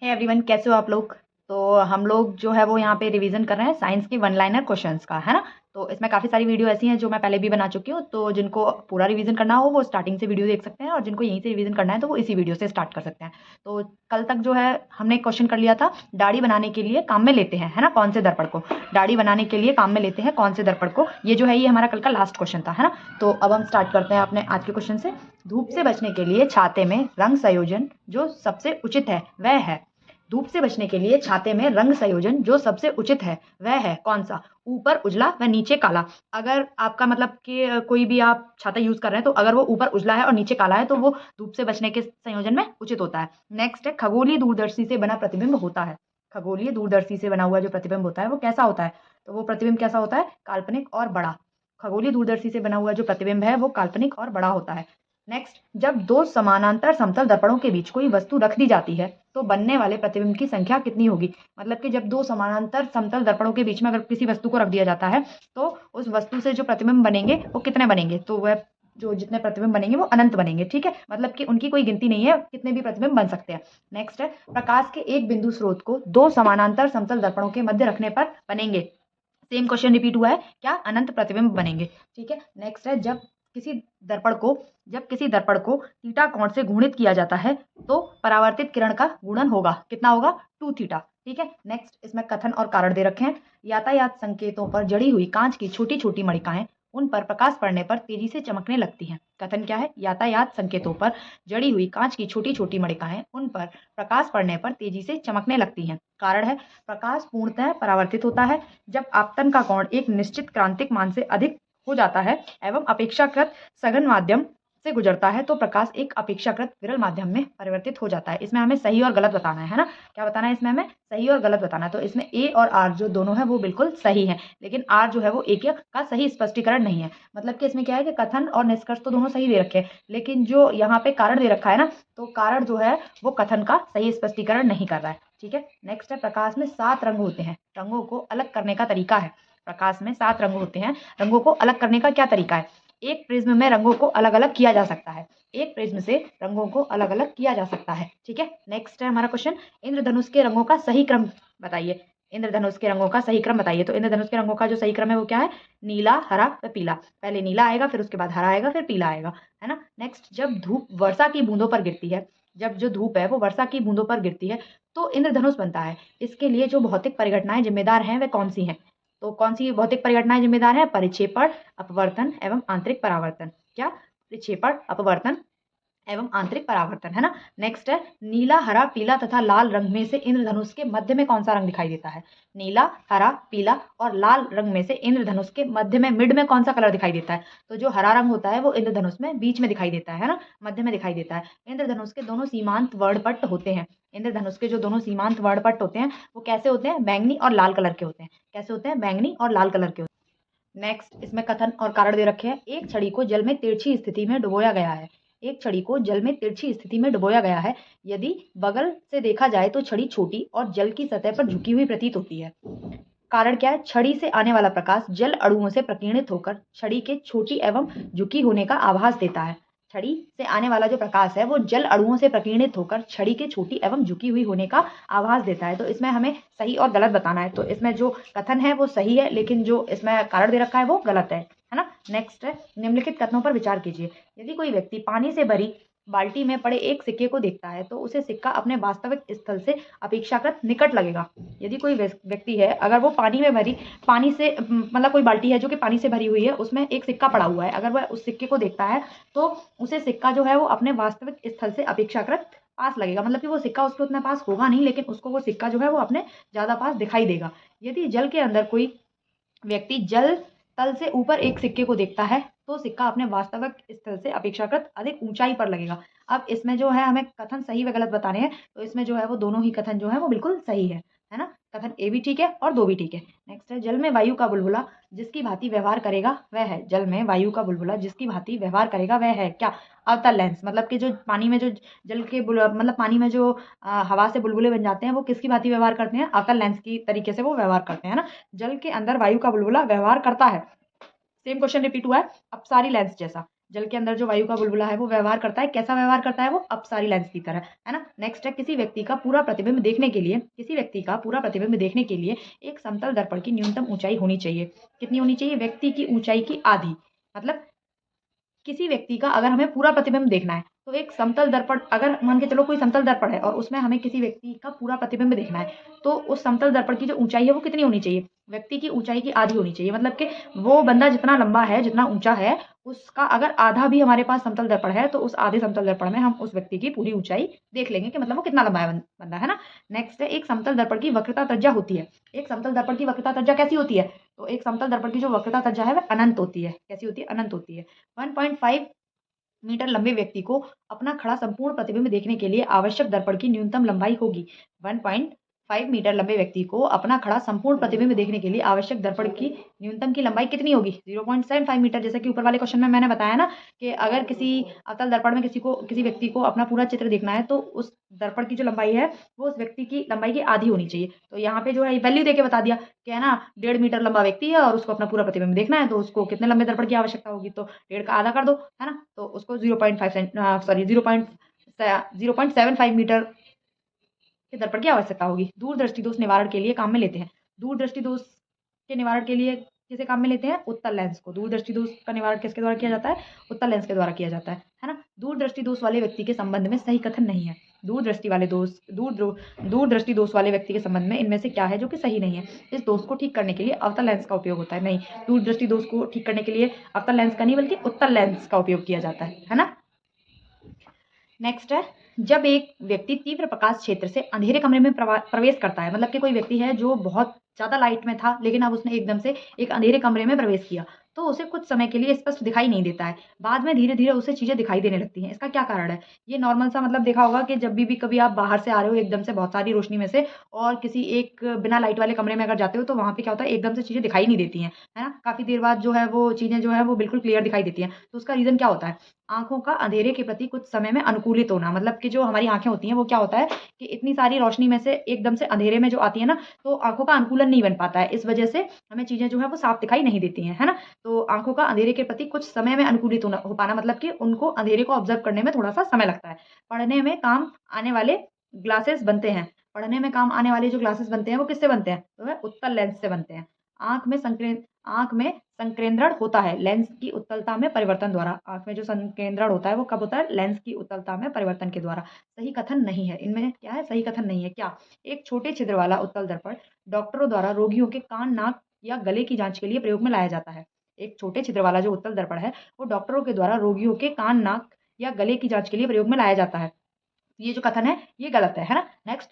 Hey everyone, कैसे हो आप लोग। तो हम लोग जो है वो यहाँ पे रिवीजन कर रहे हैं साइंस के वन लाइनर क्वेश्चंस का, है ना। तो इसमें काफ़ी सारी वीडियो ऐसी हैं जो मैं पहले भी बना चुकी हूँ। तो जिनको पूरा रिवीजन करना हो वो स्टार्टिंग से वीडियो देख सकते हैं, और जिनको यहीं से रिवीजन करना है तो वो इसी वीडियो से स्टार्ट कर सकते हैं। तो कल तक जो है हमने एक क्वेश्चन कर लिया था, दाढ़ी बनाने के लिए काम में लेते हैं, है ना, कौन से दर्पण को। दाढ़ी बनाने के लिए काम में लेते हैं कौन से दर्पण को, ये जो है ये हमारा कल का लास्ट क्वेश्चन था, है ना। तो अब हम स्टार्ट करते हैं अपने आज के क्वेश्चन से। धूप से बचने के लिए छाते में रंग संयोजन जो सबसे उचित है वह है। धूप से बचने के लिए छाते में रंग संयोजन जो सबसे उचित है वह है कौन सा। ऊपर उजला व नीचे काला। अगर आपका मतलब कि कोई भी आप छाता यूज कर रहे हैं तो अगर वो ऊपर उजला है और नीचे काला है तो वो धूप से बचने के संयोजन में उचित होता है। नेक्स्ट है, खगोलीय दूरदर्शी से बना प्रतिबिंब होता है। खगोलीय दूरदर्शी से बना हुआ जो प्रतिबिंब होता है वो कैसा होता है। तो वो प्रतिबिंब कैसा होता है, काल्पनिक और बड़ा। खगोलीय दूरदर्शी से बना हुआ जो प्रतिबिंब है वो काल्पनिक और बड़ा होता है। नेक्स्ट, जब दो समानांतर समतल दर्पणों के बीच कोई वस्तु रख दी जाती है तो बनने वाले प्रतिबिंब की संख्या कितनी होगी। मतलब कि जब दो समानांतर समतल दर्पणों के बीच में अगर किसी वस्तु को रख दिया जाता है तो उस वस्तु से जो प्रतिबिंब बनेंगे वो कितने बनेंगे, तो वह जो जितने प्रतिबिंब बनेंगे वो अनंत बनेंगे। ठीक है, मतलब कि उनकी कोई गिनती नहीं है, कितने भी प्रतिबिंब बन सकते हैं। नेक्स्ट है, प्रकाश के एक बिंदु स्रोत को दो समानांतर समतल दर्पणों के मध्य रखने पर बनेंगे। सेम क्वेश्चन रिपीट हुआ है, क्या अनंत प्रतिबिंब बनेंगे। ठीक है, नेक्स्ट है, किसी दर्पण को जब किसी दर्पण को थीटा कोण से घूर्णित किया जाता है तो परावर्तित किरण का गुणन होगा, कितना होगा, 2 थीटा। ठीक है, नेक्स्ट इसमें कथन और कारण दे रखे हैं। यातायात संकेतों पर जड़ी हुई कांच की छोटी छोटी मणिकाएं उन पर प्रकाश पड़ने पर तेजी से चमकने लगती हैं। कथन क्या है, यातायात संकेतों पर जड़ी हुई कांच की छोटी छोटी मणिकाएं उन पर प्रकाश पड़ने पर तेजी से चमकने लगती हैं। कारण है, प्रकाश पूर्णतः परावर्तित होता है जब आपतन का कोण एक निश्चित क्रांतिक मान से अधिक हो जाता है एवं अपेक्षाकृत सघन माध्यम से गुजरता है तो प्रकाश एक अपेक्षाकृत विरल माध्यम में परिवर्तित हो जाता है। इसमें हमें सही और गलत बताना है ना। क्या बताना है इसमें, हमें सही और गलत बताना है। तो इसमें ए और आर जो दोनों है वो बिल्कुल सही है, लेकिन आर जो है वो एक का सही स्पष्टीकरण नहीं है। मतलब कि इसमें क्या है कि कथन और निष्कर्ष तो दोनों सही दे रखे हैं, लेकिन जो यहाँ पे कारण दे रखा है ना, तो कारण जो है वो कथन का सही स्पष्टीकरण नहीं कर रहा है। ठीक है, नेक्स्ट है, प्रकाश में 7 रंग होते हैं, रंगों को अलग करने का तरीका है। प्रकाश में 7 रंग होते हैं, रंगों को अलग करने का क्या तरीका है। एक प्रिज्म में रंगों को अलग अलग किया जा सकता है, एक प्रिज्म से रंगों को अलग अलग किया जा सकता है। ठीक है, नेक्स्ट है हमारा क्वेश्चन, इंद्रधनुष के रंगों का सही क्रम बताइए। इंद्रधनुष के रंगों का सही क्रम बताइए। तो इंद्रधनुष के रंगों का जो सही क्रम है वो क्या है, नीला, हरा व पीला। पहले नीला आएगा, फिर उसके बाद हरा आएगा, फिर पीला आएगा, है ना। नेक्स्ट, जब धूप वर्षा की बूंदों पर गिरती है, जब जो धूप है वो वर्षा की बूंदों पर गिरती है तो इंद्रधनुष बनता है। इसके लिए जो भौतिक परिघटनाएं जिम्मेदार हैं वे कौन सी हैं। तो कौन सी भौतिक परिघटनाएं जिम्मेदार है, परिक्षेपण, अपवर्तन एवं आंतरिक परावर्तन। क्या, परिक्षेपण, अपवर्तन एवं आंतरिक परावर्तन, है ना। नेक्स्ट है, नीला, हरा, पीला तथा लाल रंग में से इंद्रधनुष के मध्य में कौन सा रंग दिखाई देता है। नीला, हरा, पीला और लाल रंग में से इंद्रधनुष के मध्य में, मिड में कौन सा कलर दिखाई देता है। तो जो हरा रंग होता है वो इंद्रधनुष में बीच में दिखाई देता है ना, मध्य में दिखाई देता है। इंद्रधनुष के दोनों सीमांत वर्णपट्ट होते हैं। इंद्रधनुष के जो दोनों सीमांत वर्णपट्ट होते हैं वो कैसे होते हैं, बैंगनी और लाल कलर के होते हैं। कैसे होते हैं, बैंगनी और लाल कलर के होते हैं। नेक्स्ट, इसमें कथन और कारण दे रखे हैं। एक छड़ी को जल में तिरछी स्थिति में डुबोया गया है। एक छड़ी को जल में तिरछी स्थिति में डुबोया गया है। यदि बगल से देखा जाए तो छड़ी छोटी और जल की सतह पर झुकी हुई प्रतीत होती है। कारण क्या है, छड़ी से आने वाला प्रकाश जल अणुओं से प्रकीर्णित होकर छड़ी के छोटी एवं झुकी होने का आभास देता है। छड़ी से आने वाला जो प्रकाश है वो जल अणुओं से प्रकीर्णित होकर छड़ी के छोटी एवं झुकी हुई होने का आभास देता है। तो इसमें हमें सही और गलत बताना है। तो इसमें जो कथन है वो सही है, लेकिन जो इसमें कारण दे रखा है वो गलत है ना। नेक्स्ट है, निम्नलिखित कथनों पर विचार कीजिए। यदि कोई व्यक्ति पानी से भरी बाल्टी में पड़े एक सिक्के को देखता है तो उसे सिक्का अपने वास्तविक स्थल से अपेक्षाकृत निकट लगेगा। यदि कोई व्यक्ति है, अगर वो पानी में भरी, पानी से मतलब कोई बाल्टी है जो कि पानी से भरी हुई है, उसमें एक सिक्का पड़ा हुआ है, अगर वह उस सिक्के को देखता है तो उसे सिक्का जो है वो अपने वास्तविक स्थल से अपेक्षाकृत पास लगेगा। मतलब कि वो सिक्का उसके उतना पास होगा नहीं, लेकिन उसको वो सिक्का जो है वो अपने ज्यादा पास दिखाई देगा। यदि जल के अंदर कोई व्यक्ति जल तल से ऊपर एक सिक्के को देखता है तो सिक्का अपने वास्तविक स्थल से अपेक्षाकृत अधिक ऊंचाई पर लगेगा। अब इसमें जो है हमें कथन सही व गलत बताने हैं, तो इसमें जो है वो दोनों ही कथन जो है वो बिल्कुल सही है ना। कथन ए भी ठीक है और दो भी ठीक है। नेक्स्ट है, जल में वायु का बुलबुला जिसकी भांति व्यवहार करेगा वह है। जल में वायु का बुलबुला जिसकी भांति व्यवहार करेगा वह है क्या, अवतल लेंस। मतलब कि जो पानी में जो जल के मतलब पानी में जो हवा से बुलबुले बन जाते हैं वो किसकी भांति व्यवहार करते हैं, अवतल लेंस की तरीके से वो व्यवहार करते हैं ना। जल के अंदर वायु का बुलबुला व्यवहार करता है। सेम क्वेश्चन रिपीट हुआ है, अपसारी लेंस जैसा। जल के अंदर जो वायु का बुलबुला है वो व्यवहार करता है, कैसा व्यवहार करता है वो अपसारी लेंस की तरह, है ना। नेक्स्ट है, किसी व्यक्ति का पूरा प्रतिबिंब देखने के लिए एक समतल दर्पण की न्यूनतम ऊंचाई होनी चाहिए। कितनी होनी चाहिए? व्यक्ति की ऊंचाई की आधी। मतलब किसी व्यक्ति का अगर हमें पूरा प्रतिबिंब देखना है तो एक समतल दर्पण, अगर मान के चलो कोई समतल दर्पण है और उसमें हमें किसी व्यक्ति का पूरा प्रतिबिंब देखना है, तो उस समतल दर्पण की जो ऊंचाई है वो कितनी होनी चाहिए? व्यक्ति की ऊंचाई की आधी होनी चाहिए। मतलब कि वो बंदा जितना लंबा है, जितना ऊंचा है, उसका अगर आधा भी हमारे पास समतल दर्पण है तो उस आधे समतल दर्पण में हम उस व्यक्ति की पूरी ऊंचाई देख लेंगे कि मतलब वो कितना लंबा है बंदा, है ना। नेक्स्ट है, एक समतल दर्पण की वक्रता त्रिज्या होती है। एक समतल दर्पण की वक्रता त्रिज्या कैसी होती है? तो एक समतल दर्पण की जो वक्रता त्रिज्या है वह अनंत होती है। कैसी होती है? अनंत होती है। 1.5 मीटर लंबे व्यक्ति को अपना खड़ा संपूर्ण प्रतिबिंब देखने के लिए आवश्यक दर्पण की न्यूनतम लंबाई होगी। 1.5 मीटर लंबे व्यक्ति को अपना खड़ा संपूर्ण प्रतिबिंब देखने के लिए आवश्यक दर्पण की न्यूनतम की लंबाई कितनी होगी? 0.75 मीटर। जैसा कि ऊपर वाले क्वेश्चन में मैंने बताया ना कि अगर किसी अतल दर्पण में किसी व्यक्ति को अपना पूरा चित्र देखना है तो उस दर्पण की जो लंबाई है वो उस व्यक्ति की लंबाई की आधी होनी चाहिए। तो यहाँ पे जो है वैल्यू देके बता दिया कि है ना, 1.5 मीटर लंबा व्यक्ति है और उसको अपना पूरा प्रतिबिंब देखना है, तो उसको कितने लंबे दर्पण की आवश्यकता होगी? तो 1.5 का आधा कर दो, है ना। तो उसको 0.75 मीटर के दर्पण की आवश्यकता होगी। दूरदृष्टि दोष निवारण के लिए काम में लेते हैं। दूरदृष्टि दोष के निवारण के लिए किसे काम में लेते हैं? उत्तल लेंस को। दूरदृष्टि दोष का निवारण किसके द्वारा किया जाता है? उत्तल लेंस के द्वारा किया जाता है ना। दूरदृष्टि दोष वाले व्यक्ति के संबंध में सही कथन नहीं है। दूरदृष्टि दोष वाले व्यक्ति के संबंध में इनमें से क्या है जो कि सही नहीं है? इस दोष को ठीक करने के लिए अवतल लेंस का उपयोग होता है। नहीं, दूरदृष्टि दोष को ठीक करने के लिए अवतल लेंस का नहीं बल्कि उत्तल लेंस का उपयोग किया जाता है ना। नेक्स्ट है, जब एक व्यक्ति तीव्र प्रकाश क्षेत्र से अंधेरे कमरे में प्रवेश करता है। मतलब कि कोई व्यक्ति है जो बहुत ज्यादा लाइट में था लेकिन अब उसने एकदम से एक अंधेरे कमरे में प्रवेश किया, तो उसे कुछ समय के लिए स्पष्ट दिखाई नहीं देता है। बाद में धीरे धीरे उसे चीजें दिखाई देने लगती हैं। इसका क्या कारण है? ये नॉर्मल सा, मतलब देखा होगा कि जब भी कभी आप बाहर से आ रहे हो एकदम से बहुत सारी रोशनी में से और किसी एक बिना लाइट वाले कमरे में अगर जाते हो तो वहां पे क्या होता है, एकदम से चीजें दिखाई नहीं देती हैं, है ना। काफी देर बाद जो है वो चीजें जो है वो बिल्कुल क्लियर दिखाई देती हैं। तो उसका रीजन क्या होता है? आंखों का अंधेरे के प्रति कुछ समय में अनुकूलित होना। मतलब कि जो हमारी आंखें होती हैं वो क्या होता है कि इतनी सारी रोशनी में से एकदम से अंधेरे में जो आती है ना, तो आंखों का अनुकूलन नहीं बन पाता है। इस वजह से हमें चीजें जो है वो साफ दिखाई नहीं देती हैं, है ना। तो आंखों का अंधेरे के प्रति कुछ समय में अनुकूलित हो पाना, मतलब कि उनको अंधेरे को ऑब्जर्व करने में थोड़ा सा समय लगता है। पढ़ने में काम आने वाले ग्लासेस बनते हैं। पढ़ने में काम आने वाले जो ग्लासेस बनते हैं वो किससे बनते हैं? तो वह उत्तल लेंस से बनते हैं। आंख में संकेंद्रण होता है लेंस की उत्तलता में परिवर्तन द्वारा। आंख में जो संकेंद्रण होता है वो कब होता है? लेंस की उत्तलता में परिवर्तन के द्वारा। सही कथन नहीं है इनमें। क्या है? सही कथन नहीं है। क्या? एक छोटे छिद्र वाला उत्तल दर्पण डॉक्टरों द्वारा रोगियों के कान, नाक या गले की जांच के लिए प्रयोग में लाया जाता है। एक छोटे छिद्र वाला जो उत्तल दर्पण है वो डॉक्टरों के द्वारा रोगियों के कान, नाक या गले की जांच के लिए प्रयोग में लाया जाता है। ये जो कथन है ये गलत है ना। नेक्स्ट,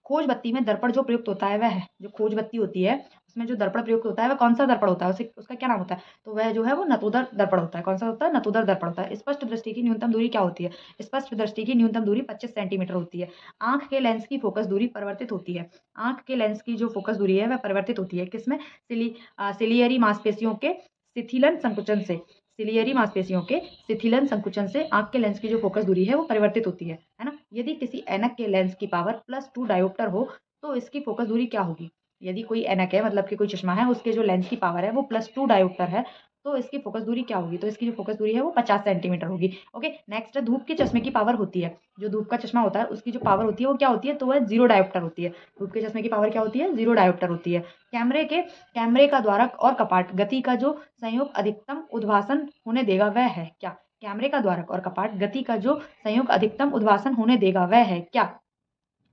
खोज बत्ती में दर्पण जो प्रयुक्त होता है वह है, जो खोज बत्ती होती है उसमें जो दर्पण प्रयुक्त होता है वह कौन सा दर्पण होता है? उसे उसका क्या नाम होता है? तो वह जो है वो नतोदर दर्पण होता है। कौन सा होता है? नतोदर दर्पण होता है। स्पष्ट दृष्टि की न्यूनतम दूरी क्या होती है? स्पष्ट दृष्टि की न्यूनतम दूरी 25 सेंटीमीटर होती है। आंख के लेंस की फोकस दूरी परिवर्तित होती है। आंख के लेंस की जो फोकस दूरी है वह परिवर्तित होती है किसमें? सिलियरी मांसपेशियों के शिथिलन संकुचन से। सिलियरी मांसपेशियों के शिथिलन संकुचन से आंख के लेंस की जो फोकस दूरी है वो परिवर्तित होती है ना। यदि किसी ऐनक के लेंस की पावर +2 डायोप्टर हो तो इसकी फोकस दूरी क्या होगी? यदि कोई ऐनक है, मतलब कि कोई चश्मा है, उसके जो लेंस की पावर है वो +2 डायोप्टर है, तो इसकी फोकस दूरी क्या होगी? तो इसकी जो फोकस दूरी है वो 50 सेंटीमीटर होगी। ओके। नेक्स्ट, धूप के चश्मे की पावर होती है, जो धूप का चश्मा होता है उसकी जो पावर होती है वो क्या होती है? तो वह 0 डायोप्टर होती है। धूप के चश्मे की पावर क्या होती है? 0 डायोप्टर होती है। कैमरे का द्वारक और कपाट गति का जो संयोग अधिकतम उद्भासन होने देगा वह है क्या? कैमरे का द्वारक और कपाट गति का जो संयोग अधिकतम उद्भासन होने देगा वह है क्या?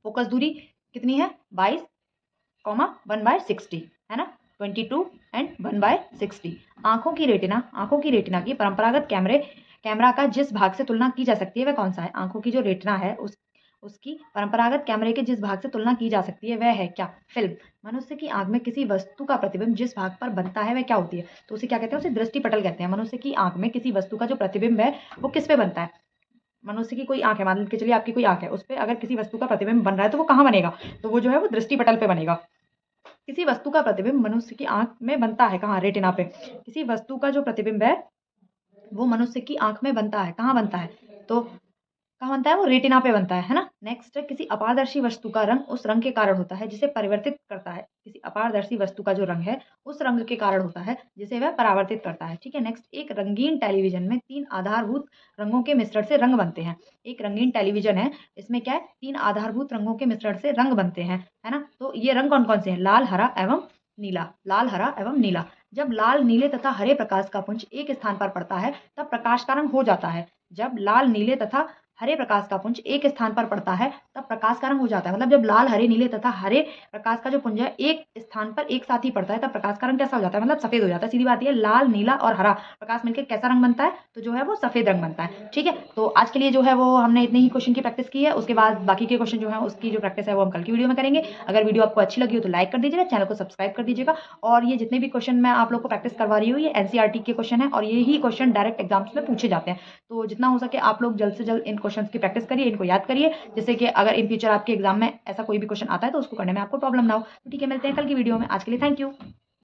फोकस दूरी कितनी है? 22, 1/60, है ना। 22 एंड 1/60। आंखों की रेटिना की परंपरागत कैमरा का जिस भाग से तुलना की जा सकती है वह कौन सा है? आंखों की जो रेटिना है उसकी परंपरागत कैमरे के जिस भाग से तुलना की जा सकती है वह है क्या? फिल्म। मनुष्य की आंख में किसी वस्तु का प्रतिबिंब जिस भाग पर बनता है वह क्या होती है? तो उसे क्या कहते हैं? उसे दृष्टिपटल कहते हैं। मनुष्य की आंख में किसी वस्तु का जो प्रतिबिंब है वो किस पे बनता है? मनुष्य की कोई आंख है, मान के चलिए आपकी कोई आंख है, उस पे अगर किसी वस्तु का प्रतिबिंब बन रहा है तो वो कहाँ बनेगा? तो वो जो है वो दृष्टिपटल पे बनेगा। किसी वस्तु का प्रतिबिंब मनुष्य की आंख में बनता है कहाँ? रेटिना पे। किसी वस्तु का जो प्रतिबिंब है वो मनुष्य की आंख में बनता है, कहाँ बनता है? तो कहाँ बनता है? वो रेटिना पे बनता है ना। नेक्स्ट, किसी अपारदर्शी वस्तु का रंग उस रंग के कारण होता है जिसे परिवर्तित करता है। किसी अपारदर्शी वस्तु का जो रंग है उस रंग के कारण होता है जिसे वह परावर्तित करता है। ठीक है, नेक्स्ट, एक रंगीन टेलीविजन में 3 आधारभूत रंगों के मिश्रण से रंग बनते हैं। एक रंगीन टेलीविजन है, इसमें क्या है, 3 आधारभूत रंगों के मिश्रण से रंग बनते हैं, है ना। तो ये रंग कौन-कौन से हैं? लाल, हरा एवं नीला। लाल, हरा एवं नीला। जब लाल, नीले तथा हरे प्रकाश का पुंज एक स्थान पर पड़ता है तब प्रकाश का रंग हो जाता है। जब लाल, नीले तथा हरे प्रकाश का पुंज एक स्थान पर पड़ता है तब प्रकाश का रंग हो जाता है। मतलब जब लाल, हरे, नीले तथा हरे प्रकाश का जो पुंज है एक स्थान पर एक साथ ही पड़ता है तब प्रकाश का रंग कैसा हो जाता है? मतलब सफेद हो जाता है। सीधी बात ये है, लाल, नीला और हरा प्रकाश मिलकर कैसा रंग बनता है? तो जो है वो सफेद रंग बनता है। ठीक है, तो आज के लिए जो है वो हमने इतने ही क्वेश्चन की प्रैक्टिस की है। उसके बाद बाकी के क्वेश्चन जो है उसकी जो प्रैक्टिस है वो हम कल की वीडियो में करेंगे। अगर वीडियो आपको अच्छी लगी हो तो लाइक कर दीजिएगा, चैनल को सब्सक्राइब कर दीजिएगा। और ये जितने भी क्वेश्चन मैं आप लोग को प्रैक्टिस करवा रही हूँ ये एनसीईआरटी के क्वेश्चन है और यही क्वेश्चन डायरेक्ट एग्जाम्स में पूछे जाते हैं। तो जितना हो सके आप लोग जल्द से जल्द इन क्वेश्चंस की प्रैक्टिस करिए, इनको याद करिए, जिससे कि अगर इन फ्यूचर आपके एग्जाम में ऐसा कोई भी क्वेश्चन आता है तो उसको करने में आपको प्रॉब्लम ना हो। तो ठीक है, मिलते हैं कल की वीडियो में। आज के लिए थैंक यू।